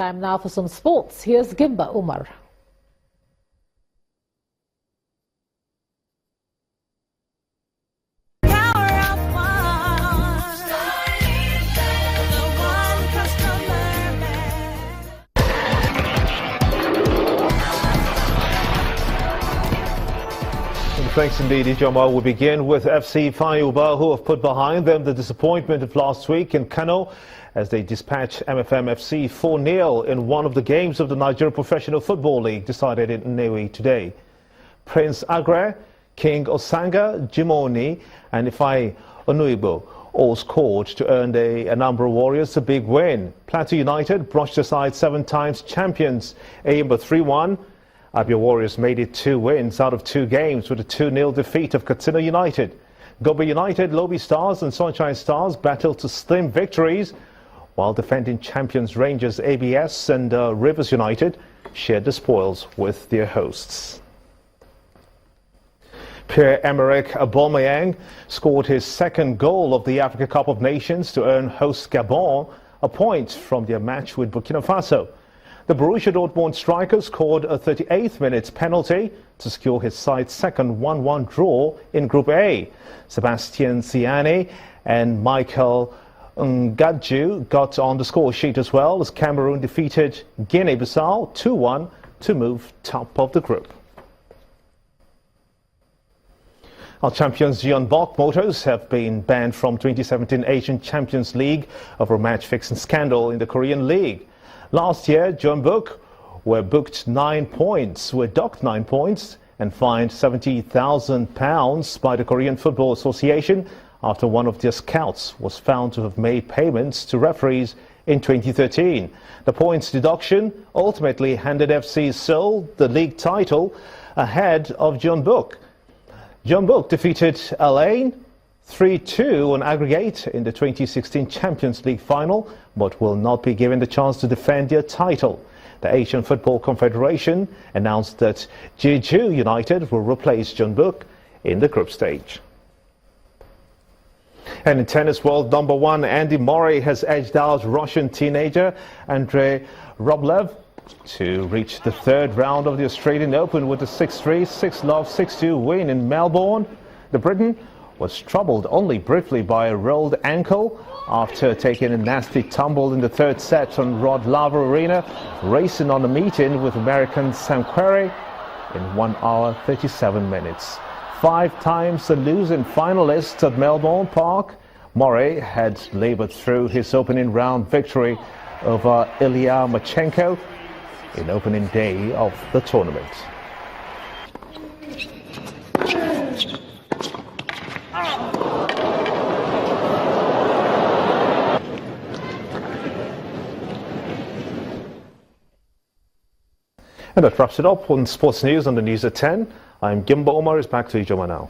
Time now for some sports. Here's Gimba Umar. Thanks indeed, Jeonbuk. We begin with FC Fayouba, who have put behind them the disappointment of last week in Kano as they dispatched MFM FC 4-0 in one of the games of the Nigeria Professional Football League decided in Nnewi today. Prince Agre, King Osanga, Jimoni and Ifeanyi Onuigbo all scored to earn Anambra Warriors a big win. Plateau United brushed aside 7-time champions Eyimba 3-1. Abia Warriors made it 2 wins out of 2 games with a 2-0 defeat of Katsina United. Gobe United, Lobi Stars and Sunshine Stars battled to slim victories, while defending champions Rangers ABS and Rivers United shared the spoils with their hosts. Pierre-Emerick Aubameyang scored his 2nd goal of the Africa Cup of Nations to earn host Gabon a point from their match with Burkina Faso. The Borussia Dortmund striker scored a 38th minute penalty to secure his side's 2nd 1-1 draw in Group A. Sebastian Siani and Michael Ngadju got on the score sheet as well as Cameroon defeated Guinea-Bissau 2-1 to move top of the group. Our champions Jeonbuk Motors have been banned from 2017 Asian Champions League over a match fixing scandal in the Korean League. Last year, Jeonbuk were docked 9 points and fined £70,000 by the Korean Football Association after one of their scouts was found to have made payments to referees in 2013. The points deduction ultimately handed FC Seoul the league title ahead of Jeonbuk. Jeonbuk defeated LA 3-2 on aggregate in the 2016 Champions League final, but will not be given the chance to defend their title. The Asian Football Confederation announced that Jeju United will replace Jeonbuk in the group stage. And in tennis, world number 1 Andy Murray has edged out Russian teenager Andrei Rublev to reach the 3rd round of the Australian Open with a 6-3, 6-love, 6-2 win in Melbourne. The Briton was troubled only briefly by a rolled ankle after taking a nasty tumble in the 3rd set on Rod Laver Arena, racing on a meeting with American Sam Querrey in 1 hour 37 minutes. 5 times the losing finalist at Melbourne Park, Murray had labored through his opening round victory over Ilya Machenko in opening day of the tournament. And that wraps it up on Sports News on the News at 10. I'm Gimba Umar. Is back to you, Joma, now.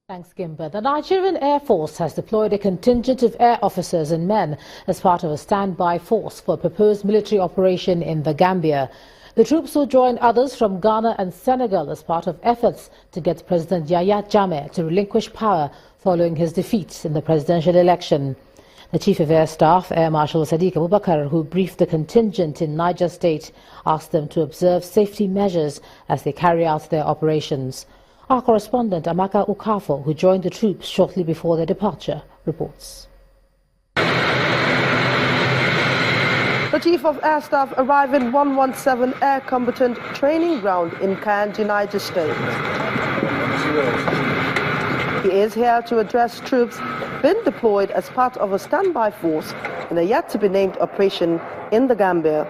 Thanks, Gimba. The Nigerian Air Force has deployed a contingent of air officers and men as part of a standby force for a proposed military operation in the Gambia. The troops will join others from Ghana and Senegal as part of efforts to get President Yahya Jammeh to relinquish power following his defeat in the presidential election. The Chief of Air Staff, Air Marshal Sadiq Abubakar, who briefed the contingent in Niger State, asked them to observe safety measures as they carry out their operations. Our correspondent Amaka Ukafo, who joined the troops shortly before their departure, reports. The Chief of Air Staff arrived in 117 Air Combatant Training Ground in Kanji, Niger State. He is here to address troops being deployed as part of a standby force in a yet-to-be-named operation in the Gambia,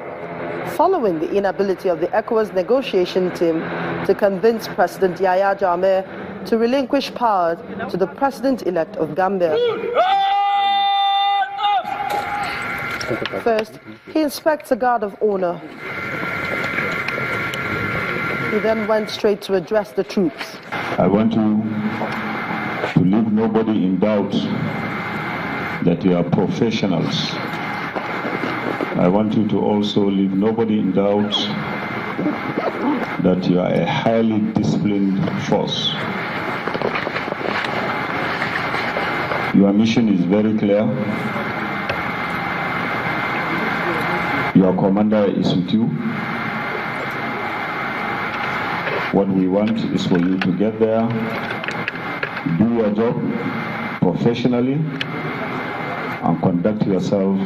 following the inability of the ECOWAS negotiation team to convince President Yahya Jammeh to relinquish power to the President-elect of Gambia. First, he inspects a guard of honor. He then went straight to address the troops. I want to leave nobody in doubt that you are professionals. I want you to also leave nobody in doubt that you are a highly disciplined force. Your mission is very clear. Your commander is with you. What we want is for you to get there, do your job professionally, and conduct yourselves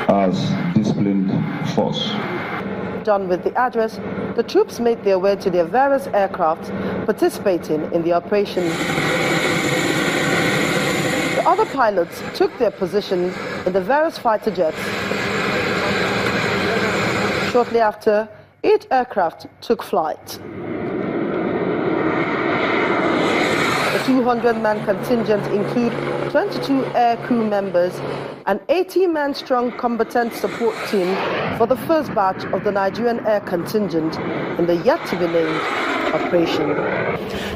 as disciplined force. Done with the address, the troops made their way to their various aircraft participating in the operation. The other pilots took their position in the various fighter jets. Shortly after, 8 aircraft took flight. The 200-man contingent include 22 air crew members, an 80-man strong combatant support team for the first batch of the Nigerian air contingent in the yet-to-be-named operation.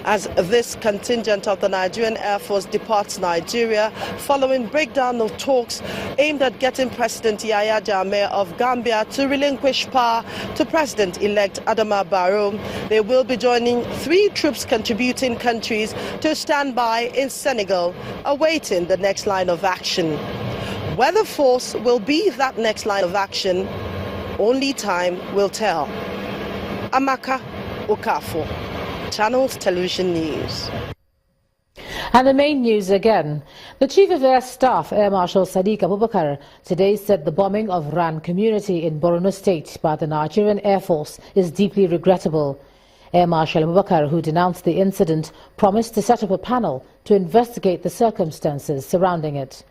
As this contingent of the Nigerian Air Force departs Nigeria following breakdown of talks aimed at getting President Yahya Jammeh of Gambia to relinquish power to President-elect Adama Barrow, they will be joining 3 troops contributing countries to stand by in Senegal, awaiting the next line of action. Whether force will be that next line of action, only time will tell. Amaka Okafo, Channels Television News. And the main news again. The Chief of Air Staff, Air Marshal Sadiq Abubakar, today said the bombing of Ran community in Borno State by the Nigerian Air Force is deeply regrettable. Air Marshal Abubakar, who denounced the incident, promised to set up a panel to investigate the circumstances surrounding it.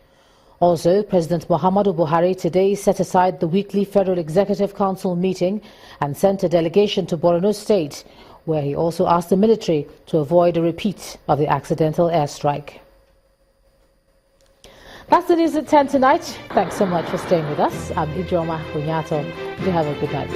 Also, President Muhammadu Buhari today set aside the weekly Federal Executive Council meeting and sent a delegation to Borno State, where he also asked the military to avoid a repeat of the accidental airstrike. That's the news at 10 tonight. Thanks so much for staying with us. I'm Ijoma Bunyato. Do have a good night.